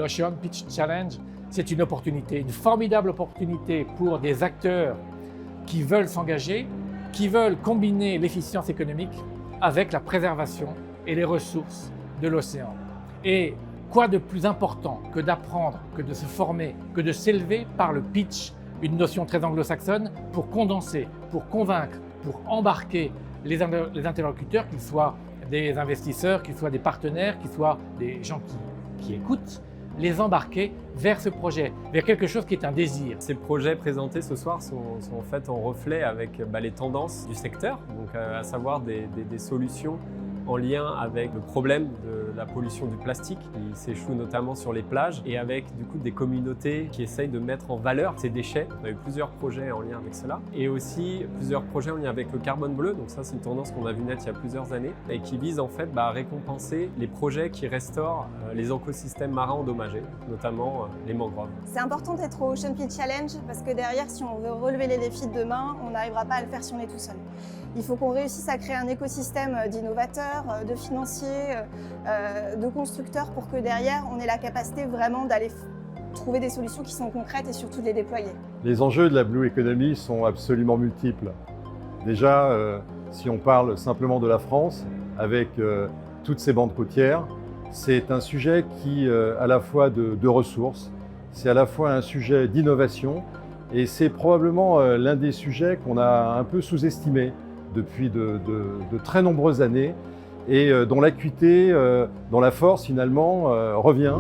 l'Ocean Pitch Challenge, c'est une opportunité, une formidable opportunité pour des acteurs qui veulent s'engager, qui veulent combiner l'efficience économique avec la préservation et les ressources de l'océan. Et quoi de plus important que d'apprendre, que de se former, que de s'élever par le pitch, une notion très anglo-saxonne, pour condenser, pour convaincre, pour embarquer les interlocuteurs, qu'ils soient des investisseurs, qu'ils soient des partenaires, qu'ils soient des gens qui écoutent, les embarquer vers ce projet, vers quelque chose qui est un désir. Ces projets présentés ce soir sont en fait en reflet avec les tendances du secteur, donc à savoir des solutions en lien avec le problème de la pollution du plastique qui s'échoue notamment sur les plages et avec du coup des communautés qui essayent de mettre en valeur ces déchets. On a eu plusieurs projets en lien avec cela et aussi plusieurs projets en lien avec le carbone bleu. Donc ça, c'est une tendance qu'on a vu naître il y a plusieurs années et qui vise en fait à récompenser les projets qui restaurent les écosystèmes marins endommagés, notamment les mangroves. C'est important d'être au Ocean Pitch Challenge parce que derrière, si on veut relever les défis de demain, on n'arrivera pas à le faire si on est tout seul. Il faut qu'on réussisse à créer un écosystème d'innovateurs, de financiers, de constructeurs pour que derrière, on ait la capacité vraiment d'aller trouver des solutions qui sont concrètes et surtout de les déployer. Les enjeux de la Blue Economy sont absolument multiples. Déjà, si on parle simplement de la France, avec toutes ces bandes côtières, c'est un sujet qui, à la fois de ressources, c'est à la fois un sujet d'innovation et c'est probablement l'un des sujets qu'on a un peu sous-estimé depuis de très nombreuses années et dont l'acuité, dont la force finalement revient.